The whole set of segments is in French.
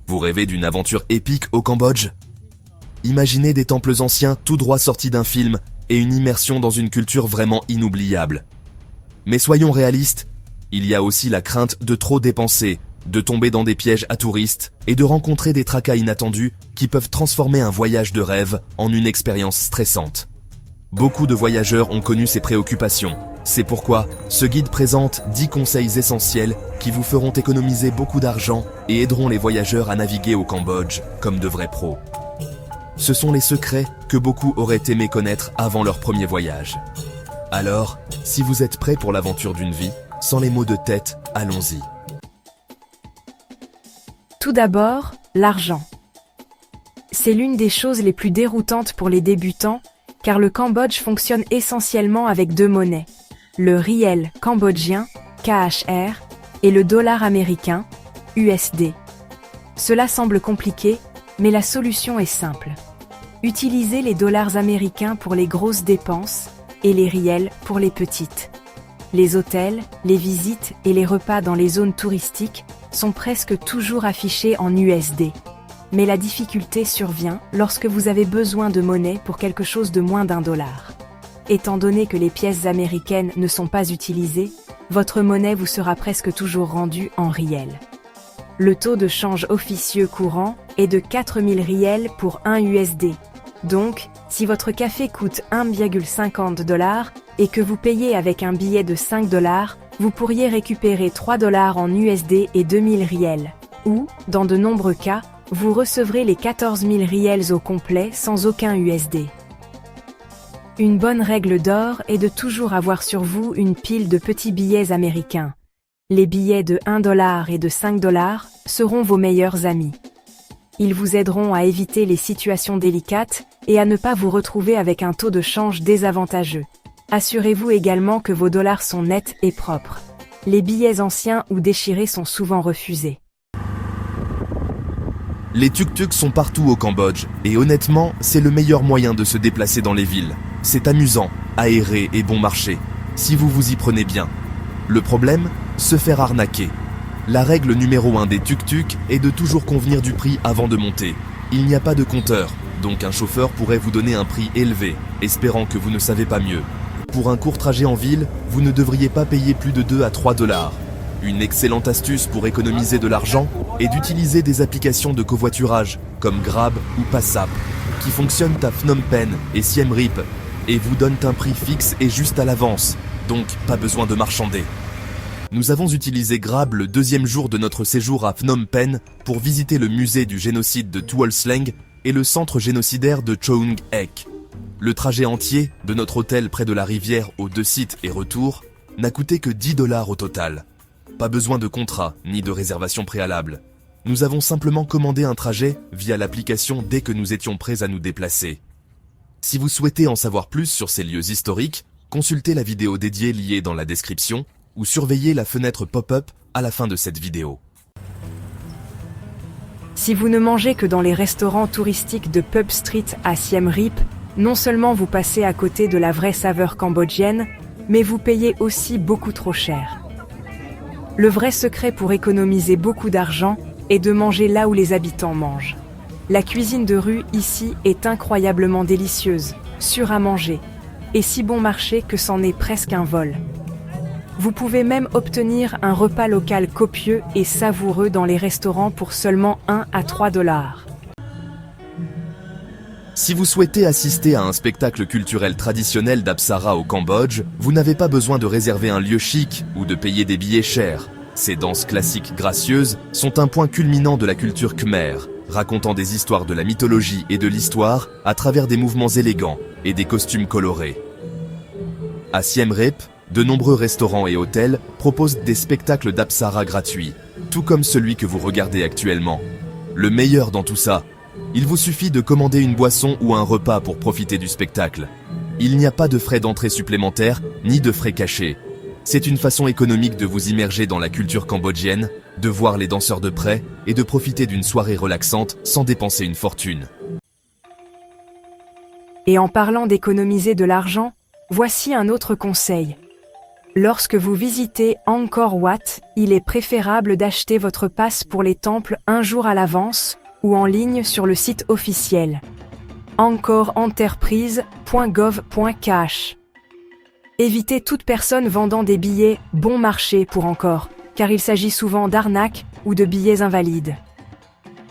Vous rêvez d'une aventure épique au Cambodge? Imaginez des temples anciens tout droit sortis d'un film et une immersion dans une culture vraiment inoubliable. Mais soyons réalistes, il y a aussi la crainte de trop dépenser, de tomber dans des pièges à touristes et de rencontrer des tracas inattendus qui peuvent transformer un voyage de rêve en une expérience stressante. Beaucoup de voyageurs ont connu ces préoccupations. C'est pourquoi ce guide présente 10 conseils essentiels qui vous feront économiser beaucoup d'argent et aideront les voyageurs à naviguer au Cambodge comme de vrais pros. Ce sont les secrets que beaucoup auraient aimé connaître avant leur premier voyage. Alors, si vous êtes prêts pour l'aventure d'une vie, sans les mots de tête, allons-y. Tout d'abord, l'argent. C'est l'une des choses les plus déroutantes pour les débutants, car le Cambodge fonctionne essentiellement avec deux monnaies, le riel cambodgien, KHR, et le dollar américain, USD. Cela semble compliqué, mais la solution est simple. Utilisez les dollars américains pour les grosses dépenses et les riels pour les petites. Les hôtels, les visites et les repas dans les zones touristiques sont presque toujours affichés en USD. Mais la difficulté survient lorsque vous avez besoin de monnaie pour quelque chose de moins d'$1. Étant donné que les pièces américaines ne sont pas utilisées, votre monnaie vous sera presque toujours rendue en riel. Le taux de change officieux courant est de 4000 riels pour 1 USD. Donc, si votre café coûte $1,50 et que vous payez avec un billet de $5, vous pourriez récupérer $3 en USD et 2000 riels. Ou, dans de nombreux cas, vous recevrez les 14 000 riels au complet sans aucun USD. Une bonne règle d'or est de toujours avoir sur vous une pile de petits billets américains. Les billets de $1 et de $5 seront vos meilleurs amis. Ils vous aideront à éviter les situations délicates et à ne pas vous retrouver avec un taux de change désavantageux. Assurez-vous également que vos dollars sont nets et propres. Les billets anciens ou déchirés sont souvent refusés. Les tuk-tuks sont partout au Cambodge et honnêtement, c'est le meilleur moyen de se déplacer dans les villes. C'est amusant, aéré et bon marché, si vous vous y prenez bien. Le problème, se faire arnaquer. La règle numéro 1 des tuk-tuks est de toujours convenir du prix avant de monter. Il n'y a pas de compteur, donc un chauffeur pourrait vous donner un prix élevé, espérant que vous ne savez pas mieux. Pour un court trajet en ville, vous ne devriez pas payer plus de $2 à $3. Une excellente astuce pour économiser de l'argent est d'utiliser des applications de covoiturage comme Grab ou Passap, qui fonctionnent à Phnom Penh et Siem Reap et vous donnent un prix fixe et juste à l'avance, donc pas besoin de marchander. Nous avons utilisé Grab le deuxième jour de notre séjour à Phnom Penh pour visiter le musée du génocide de Tuol Sleng et le centre génocidaire de Choeung Ek. Le trajet entier, de notre hôtel près de la rivière aux 2 sites et retour, n'a coûté que $10 au total. Pas besoin de contrat ni de réservation préalable. Nous avons simplement commandé un trajet via l'application dès que nous étions prêts à nous déplacer. Si vous souhaitez en savoir plus sur ces lieux historiques, consultez la vidéo dédiée liée dans la description ou surveillez la fenêtre pop-up à la fin de cette vidéo. Si vous ne mangez que dans les restaurants touristiques de Pub Street à Siem Reap, non seulement vous passez à côté de la vraie saveur cambodgienne, mais vous payez aussi beaucoup trop cher. Le vrai secret pour économiser beaucoup d'argent est de manger là où les habitants mangent. La cuisine de rue ici est incroyablement délicieuse, sûre à manger, et si bon marché que c'en est presque un vol. Vous pouvez même obtenir un repas local copieux et savoureux dans les restaurants pour seulement $1 à $3. Si vous souhaitez assister à un spectacle culturel traditionnel d'Apsara au Cambodge, vous n'avez pas besoin de réserver un lieu chic ou de payer des billets chers. Ces danses classiques gracieuses sont un point culminant de la culture khmer, racontant des histoires de la mythologie et de l'histoire à travers des mouvements élégants et des costumes colorés. À Siem Reap, de nombreux restaurants et hôtels proposent des spectacles d'Apsara gratuits, tout comme celui que vous regardez actuellement. Le meilleur dans tout ça, il vous suffit de commander une boisson ou un repas pour profiter du spectacle. Il n'y a pas de frais d'entrée supplémentaires, ni de frais cachés. C'est une façon économique de vous immerger dans la culture cambodgienne, de voir les danseurs de près et de profiter d'une soirée relaxante sans dépenser une fortune. Et en parlant d'économiser de l'argent, voici un autre conseil. Lorsque vous visitez Angkor Wat, il est préférable d'acheter votre passe pour les temples un jour à l'avance ou en ligne sur le site officiel angkorenterprise.gov.kh. Évitez toute personne vendant des billets bon marché pour Angkor, car il s'agit souvent d'arnaques ou de billets invalides.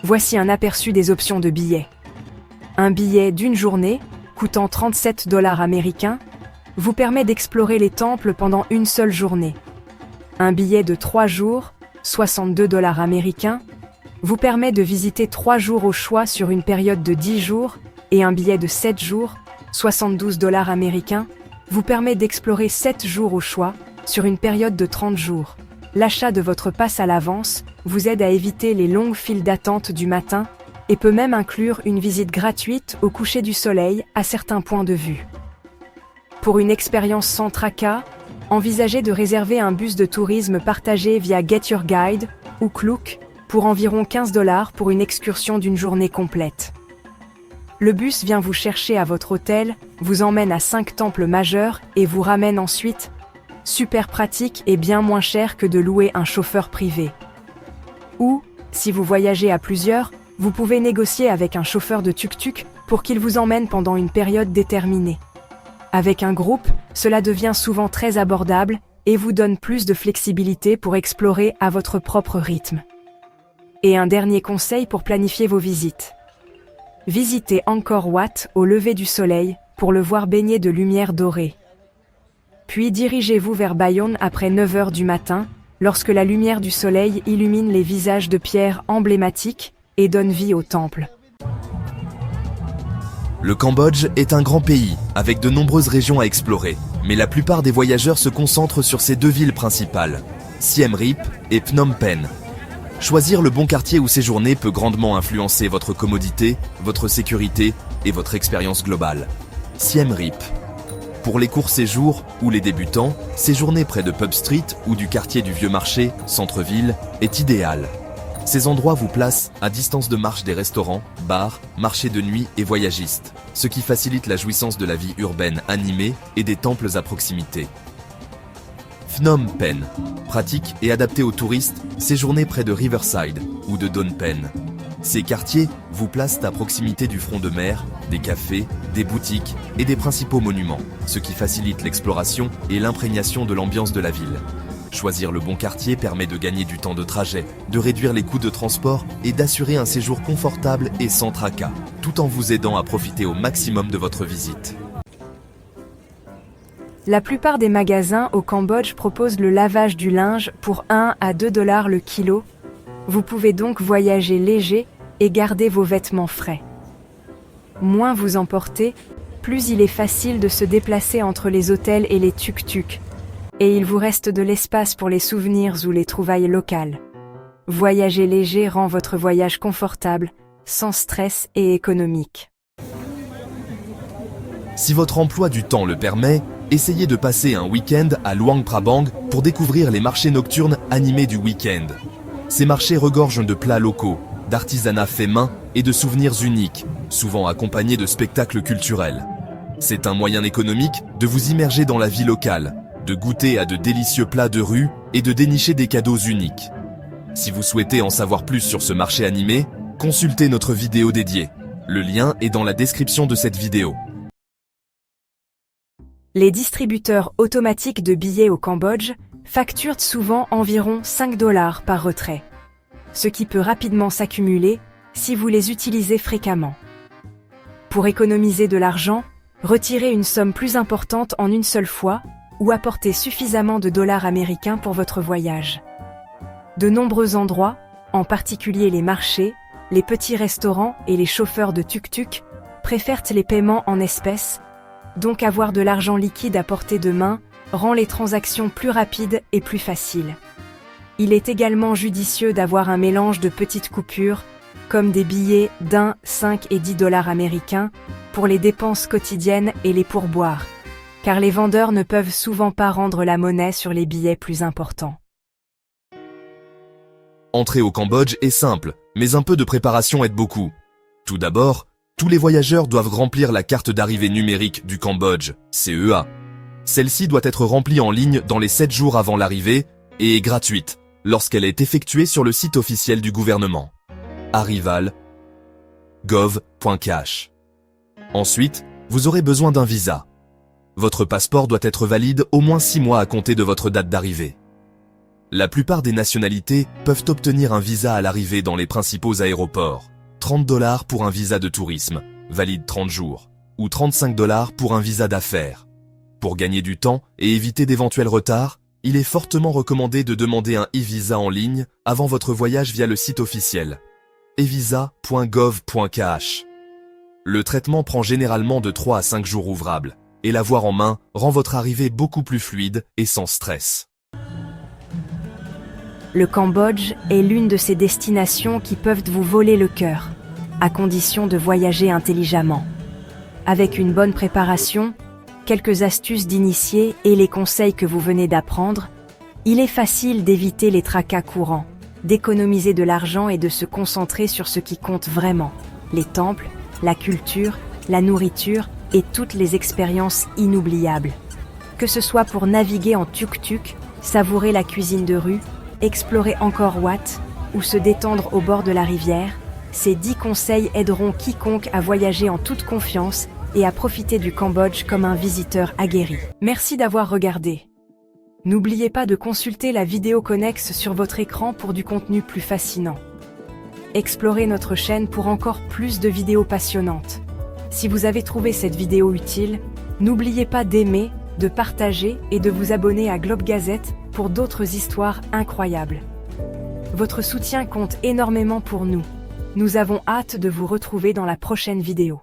Voici un aperçu des options de billets. Un billet d'une journée, coûtant 37 $ américains, vous permet d'explorer les temples pendant une seule journée. Un billet de 3 jours, 62 $ américains, vous permet de visiter 3 jours au choix sur une période de 10 jours, et un billet de 7 jours, 72 $ américains, vous permet d'explorer 7 jours au choix sur une période de 30 jours. L'achat de votre passe à l'avance vous aide à éviter les longues files d'attente du matin et peut même inclure une visite gratuite au coucher du soleil à certains points de vue. Pour une expérience sans tracas, envisagez de réserver un bus de tourisme partagé via Get Your Guide ou Klook pour environ 15 $ pour une excursion d'une journée complète. Le bus vient vous chercher à votre hôtel, vous emmène à 5 temples majeurs et vous ramène ensuite. Super pratique et bien moins cher que de louer un chauffeur privé. Ou, si vous voyagez à plusieurs, vous pouvez négocier avec un chauffeur de tuk-tuk pour qu'il vous emmène pendant une période déterminée. Avec un groupe, cela devient souvent très abordable et vous donne plus de flexibilité pour explorer à votre propre rythme. Et un dernier conseil pour planifier vos visites. Visitez Angkor Wat au lever du soleil pour le voir baigner de lumière dorée. Puis dirigez-vous vers Bayonne après 9 h du matin, lorsque la lumière du soleil illumine les visages de pierre emblématiques et donne vie au temple. Le Cambodge est un grand pays, avec de nombreuses régions à explorer, mais la plupart des voyageurs se concentrent sur ces 2 villes principales, Siem Reap et Phnom Penh. Choisir le bon quartier où séjourner peut grandement influencer votre commodité, votre sécurité et votre expérience globale. Siem Reap. Pour les courts séjours ou les débutants, séjourner près de Pub Street ou du quartier du Vieux Marché, centre-ville, est idéal. Ces endroits vous placent à distance de marche des restaurants, bars, marchés de nuit et voyagistes, ce qui facilite la jouissance de la vie urbaine animée et des temples à proximité. Phnom Penh. Pratique et adapté aux touristes, séjourner près de Riverside ou de Phnom Penh. Ces quartiers vous placent à proximité du front de mer, des cafés, des boutiques et des principaux monuments, ce qui facilite l'exploration et l'imprégnation de l'ambiance de la ville. Choisir le bon quartier permet de gagner du temps de trajet, de réduire les coûts de transport et d'assurer un séjour confortable et sans tracas, tout en vous aidant à profiter au maximum de votre visite. La plupart des magasins au Cambodge proposent le lavage du linge pour 1 à 2 $ le kilo. Vous pouvez donc voyager léger et garder vos vêtements frais. Moins vous emportez, plus il est facile de se déplacer entre les hôtels et les tuk-tuk. Et il vous reste de l'espace pour les souvenirs ou les trouvailles locales. Voyager léger rend votre voyage confortable, sans stress et économique. Si votre emploi du temps le permet, essayez de passer un week-end à Luang Prabang pour découvrir les marchés nocturnes animés du week-end. Ces marchés regorgent de plats locaux, d'artisanat fait main et de souvenirs uniques, souvent accompagnés de spectacles culturels. C'est un moyen économique de vous immerger dans la vie locale, de goûter à de délicieux plats de rue et de dénicher des cadeaux uniques. Si vous souhaitez en savoir plus sur ce marché animé, consultez notre vidéo dédiée. Le lien est dans la description de cette vidéo. Les distributeurs automatiques de billets au Cambodge facturent souvent environ 5 $ par retrait, ce qui peut rapidement s'accumuler si vous les utilisez fréquemment. Pour économiser de l'argent, retirez une somme plus importante en une seule fois ou apportez suffisamment de dollars américains pour votre voyage. De nombreux endroits, en particulier les marchés, les petits restaurants et les chauffeurs de tuk-tuk, préfèrent les paiements en espèces, donc avoir de l'argent liquide à portée de main rend les transactions plus rapides et plus faciles. Il est également judicieux d'avoir un mélange de petites coupures, comme des billets d'1, 5 et 10 $ américains, pour les dépenses quotidiennes et les pourboires, car les vendeurs ne peuvent souvent pas rendre la monnaie sur les billets plus importants. Entrer au Cambodge est simple, mais un peu de préparation aide beaucoup. Tout d'abord, tous les voyageurs doivent remplir la carte d'arrivée numérique du Cambodge, CEA. Celle-ci doit être remplie en ligne dans les 7 jours avant l'arrivée et est gratuite lorsqu'elle est effectuée sur le site officiel du gouvernement. arrival.gov.kh. Ensuite, vous aurez besoin d'un visa. Votre passeport doit être valide au moins 6 mois à compter de votre date d'arrivée. La plupart des nationalités peuvent obtenir un visa à l'arrivée dans les principaux aéroports. $30 pour un visa de tourisme, valide 30 jours, ou $35 pour un visa d'affaires. Pour gagner du temps et éviter d'éventuels retards, il est fortement recommandé de demander un e-visa en ligne avant votre voyage via le site officiel evisa.gov.kh. Le traitement prend généralement de 3 à 5 jours ouvrables, et l'avoir en main rend votre arrivée beaucoup plus fluide et sans stress. Le Cambodge est l'une de ces destinations qui peuvent vous voler le cœur, à condition de voyager intelligemment. Avec une bonne préparation, quelques astuces d'initiés et les conseils que vous venez d'apprendre, il est facile d'éviter les tracas courants, d'économiser de l'argent et de se concentrer sur ce qui compte vraiment, les temples, la culture, la nourriture et toutes les expériences inoubliables. Que ce soit pour naviguer en tuk-tuk, savourer la cuisine de rue, explorer Angkor Wat ou se détendre au bord de la rivière, ces 10 conseils aideront quiconque à voyager en toute confiance et à profiter du Cambodge comme un visiteur aguerri. Merci d'avoir regardé. N'oubliez pas de consulter la vidéo connexe sur votre écran pour du contenu plus fascinant. Explorez notre chaîne pour encore plus de vidéos passionnantes. Si vous avez trouvé cette vidéo utile, n'oubliez pas d'aimer, de partager et de vous abonner à Globe Gazette pour d'autres histoires incroyables. Votre soutien compte énormément pour nous. Nous avons hâte de vous retrouver dans la prochaine vidéo.